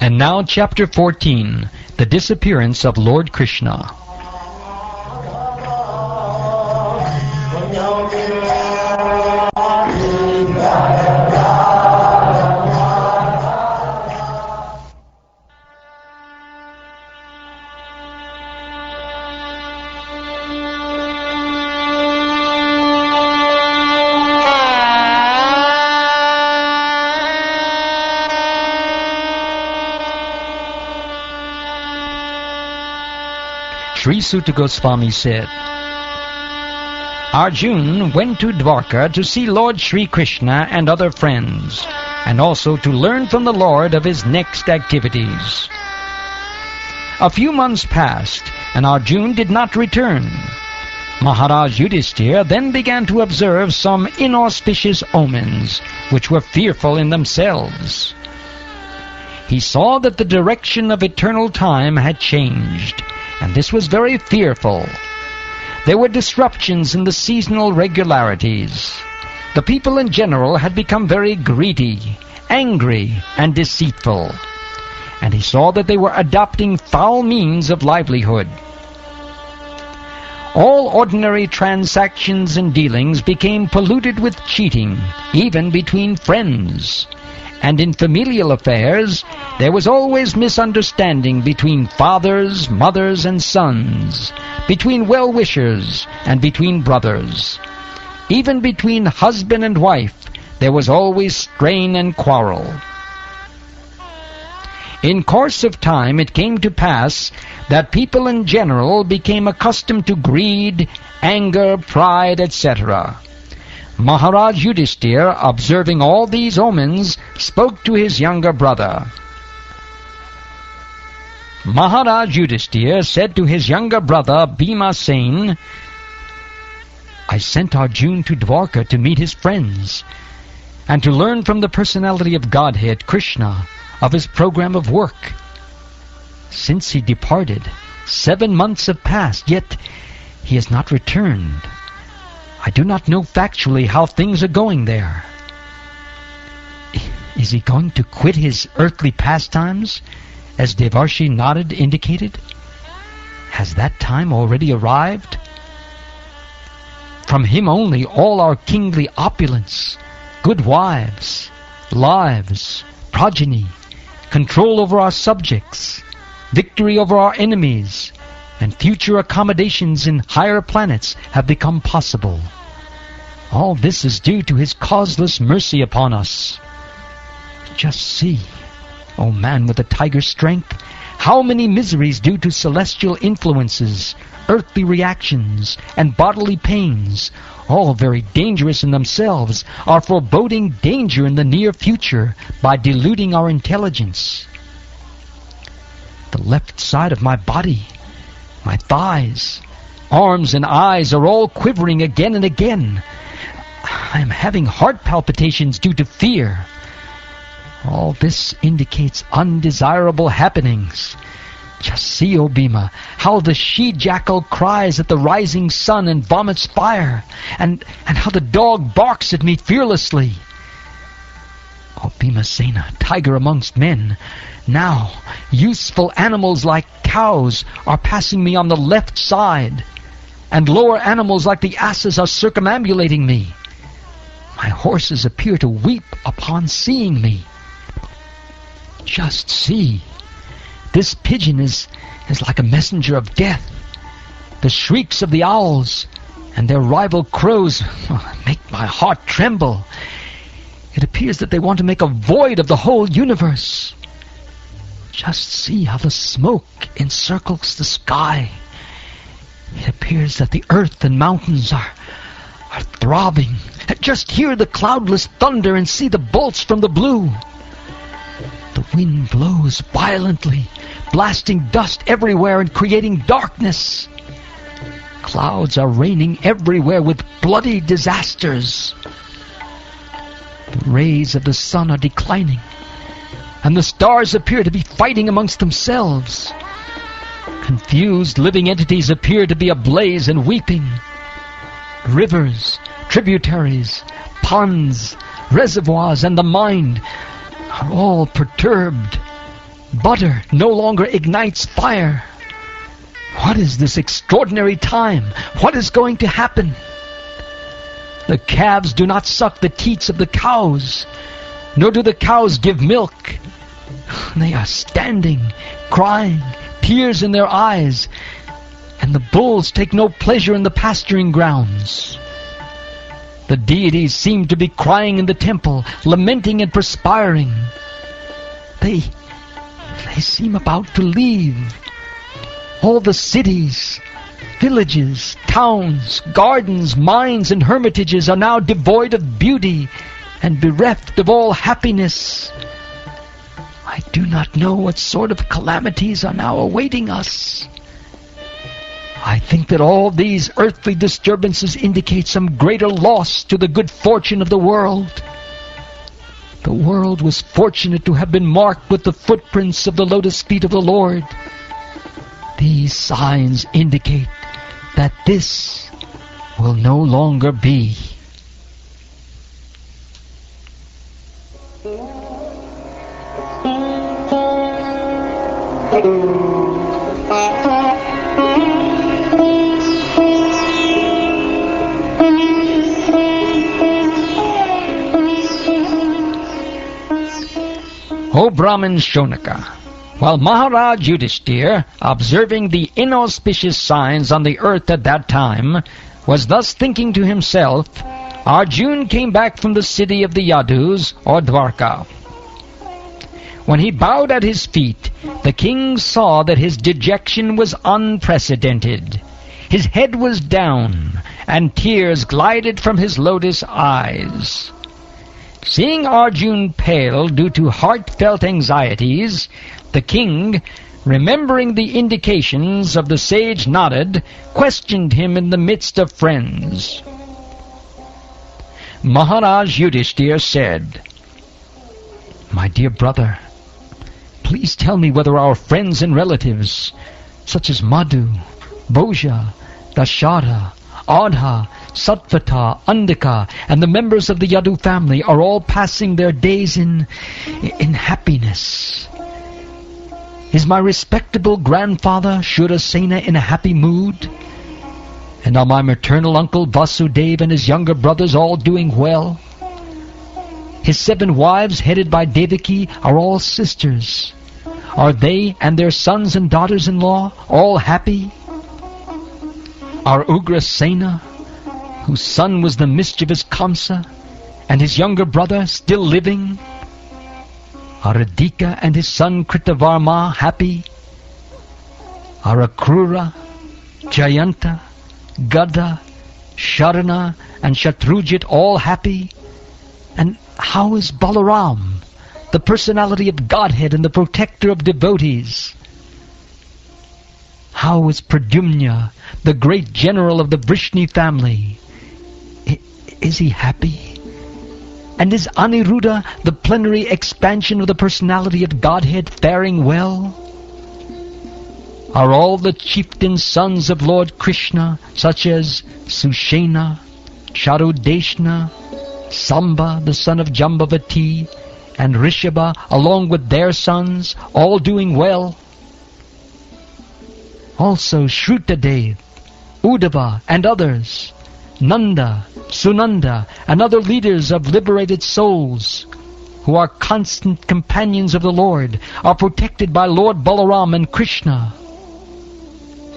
And now chapter 14, the disappearance of Lord Krishna. Sri Suta Goswami said, Arjuna went to Dwarka to see Lord Sri Krishna and other friends, and also to learn from the Lord of his next activities. A few months passed, and Arjuna did not return. Maharaj Yudhishthira then began to observe some inauspicious omens, which were fearful in themselves. He saw that the direction of eternal time had changed, and this was very fearful. There were disruptions in the seasonal regularities. The people in general had become very greedy, angry, and deceitful. And he saw that they were adopting foul means of livelihood. All ordinary transactions and dealings became polluted with cheating, even between friends. And in familial affairs, there was always misunderstanding between fathers, mothers, and sons, between well-wishers, and between brothers. Even between husband and wife, there was always strain and quarrel. In course of time, it came to pass that people in general became accustomed to greed, anger, pride, etc. Maharaj Yudhishthira, observing all these omens, spoke to his younger brother. Maharaj Yudhishthira said to his younger brother Bhima, saying, I sent Arjuna to Dwarka to meet his friends, and to learn from the personality of Godhead, Krishna, of his program of work. Since he departed, 7 months have passed, yet he has not returned. I do not know factually how things are going there. Is he going to quit his earthly pastimes, as Devarshi Narad indicated? Has that time already arrived? From him only all our kingly opulence, good wives, lives, progeny, control over our subjects, victory over our enemies, and future accommodations in higher planets have become possible. All this is due to his causeless mercy upon us. Just see, O man with the tiger strength, how many miseries due to celestial influences, earthly reactions, and bodily pains, all very dangerous in themselves, are foreboding danger in the near future by deluding our intelligence. The left side of my body, my thighs, arms, and eyes are all quivering again and again. I am having heart palpitations due to fear. All this indicates undesirable happenings. Just see, O Bhima, how the she-jackal cries at the rising sun and vomits fire, and how the dog barks at me fearlessly. O Bhimasena, tiger amongst men, now useful animals like cows are passing me on the left side, and lower animals like the asses are circumambulating me. My horses appear to weep upon seeing me. Just see, this pigeon is like a messenger of death. The shrieks of the owls and their rival crows make my heart tremble. It appears that they want to make a void of the whole universe. Just see how the smoke encircles the sky. It appears that the earth and mountains are throbbing. Just hear the cloudless thunder and see the bolts from the blue. The wind blows violently, blasting dust everywhere and creating darkness. Clouds are raining everywhere with bloody disasters. The rays of the sun are declining. and the stars appear to be fighting amongst themselves. Confused living entities appear to be ablaze and weeping. Rivers, tributaries, ponds, reservoirs, and the mind are all perturbed. Butter no longer ignites fire. What is this extraordinary time? What is going to happen? The calves do not suck the teats of the cows, nor do the cows give milk. They are standing, crying, tears in their eyes, and the bulls take no pleasure in the pasturing grounds. The deities seem to be crying in the temple, lamenting and perspiring. They seem about to leave. All the cities, villages, towns, gardens, mines, and hermitages are now devoid of beauty and bereft of all happiness. I do not know what sort of calamities are now awaiting us. I think that all these earthly disturbances indicate some greater loss to the good fortune of the world. The world was fortunate to have been marked with the footprints of the lotus feet of the Lord. These signs indicate that this will no longer be. O Brahmin Shonaka, while Maharaj Yudhishthira, observing the inauspicious signs on the earth at that time, was thus thinking to himself, Arjuna came back from the city of the Yadus, or Dwarka. When he bowed at his feet, the king saw that his dejection was unprecedented. His head was down, and tears glided from his lotus eyes. Seeing Arjuna pale due to heartfelt anxieties, the king, remembering the indications of the sage Narrated, questioned him in the midst of friends. Maharaj Yudhishthira said, My dear brother, please tell me whether our friends and relatives, such as Madhu, Bhoja, Dashara, Adha, Satvata, Andika, and the members of the Yadu family are all passing their days in happiness. Is my respectable grandfather Shurasena in a happy mood? And are my maternal uncle Vasudeva and his younger brothers all doing well? His 7 wives, headed by Devaki, are all sisters. Are they and their sons and daughters-in-law all happy? Are Ugrasena, whose son was the mischievous Kamsa, and his younger brother still living? Are Adhika and his son Kritavarma happy? Are Akrura, Jayanta, Gada, Sharana, and Shatrujit all happy? And how is Balaram, the personality of Godhead and the protector of devotees? How is Pradyumna, the great general of the Vrishni family? Is he happy? And is Aniruddha, the plenary expansion of the personality of Godhead, faring well? Are all the chieftain sons of Lord Krishna, such as Sushena, Charudeshna, Samba, the son of Jambavati, and Rishabha, along with their sons, all doing well? Also Shrutadev, Uddhava, and others, Nanda, Sunanda, and other leaders of liberated souls, who are constant companions of the Lord, are protected by Lord Balaram and Krishna.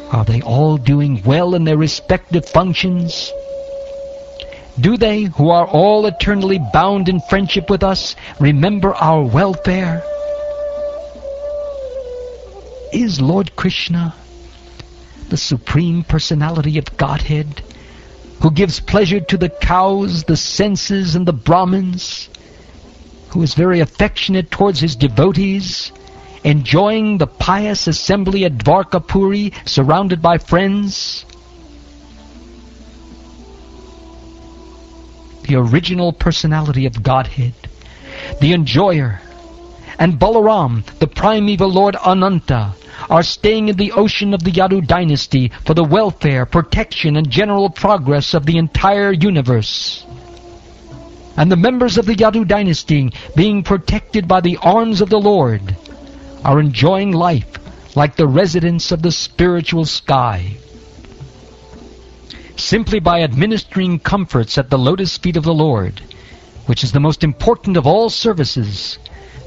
Are they all doing well in their respective functions? Do they, who are all eternally bound in friendship with us, remember our welfare? Is Lord Krishna, the Supreme Personality of Godhead, who gives pleasure to the cows, the senses, and the Brahmins, who is very affectionate towards his devotees, enjoying the pious assembly at Dwarkapuri, surrounded by friends? The original personality of Godhead, the enjoyer, and Balaram, the primeval Lord Ananta, are staying in the ocean of the Yadu dynasty for the welfare, protection, and general progress of the entire universe. And the members of the Yadu dynasty, being protected by the arms of the Lord, are enjoying life like the residents of the spiritual sky. Simply by administering comforts at the lotus feet of the Lord, which is the most important of all services,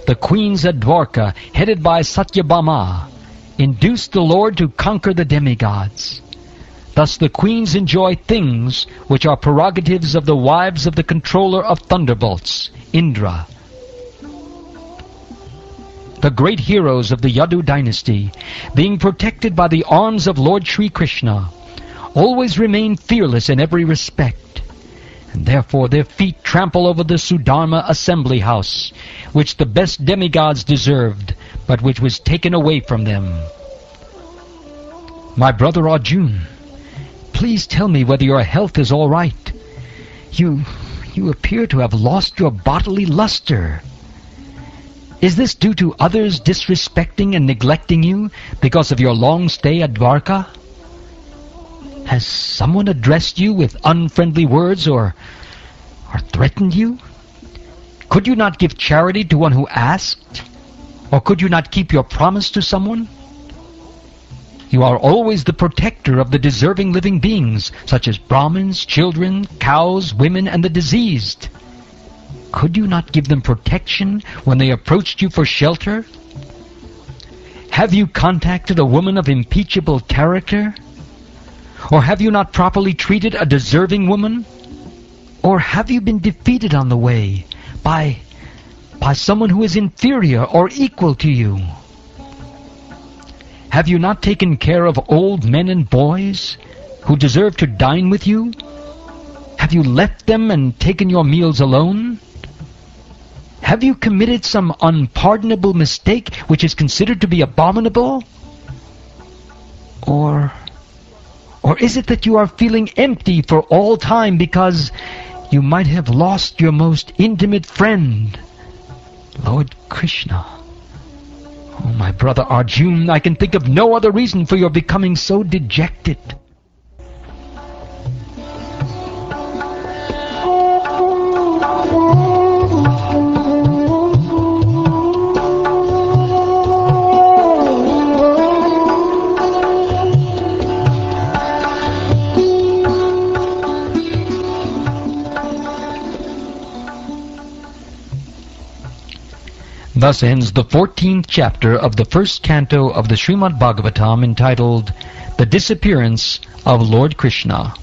the queens at Dwarka, headed by Satyabhama, induced the Lord to conquer the demigods. Thus the queens enjoy things which are prerogatives of the wives of the controller of thunderbolts, Indra. The great heroes of the Yadu dynasty, being protected by the arms of Lord Sri Krishna, always remain fearless in every respect, and therefore their feet trample over the Sudharma assembly house, which the best demigods deserved, but which was taken away from them. My brother Arjun, please tell me whether your health is all right. You appear to have lost your bodily luster. Is this due to others disrespecting and neglecting you because of your long stay at Dwarka? Has someone addressed you with unfriendly words or threatened you? Could you not give charity to one who asked? Or could you not keep your promise to someone? You are always the protector of the deserving living beings, such as Brahmins, children, cows, women, and the diseased. Could you not give them protection when they approached you for shelter? Have you contacted a woman of impeachable character? Or have you not properly treated a deserving woman? Or have you been defeated on the way by someone who is inferior or equal to you? Have you not taken care of old men and boys who deserve to dine with you? Have you left them and taken your meals alone? Have you committed some unpardonable mistake which is considered to be abominable? Or is it that you are feeling empty for all time because you might have lost your most intimate friend, Lord Krishna? Oh, my brother Arjun, I can think of no other reason for your becoming so dejected. Thus ends the 14th chapter of the first canto of the Srimad Bhagavatam, entitled The Disappearance of Lord Krishna.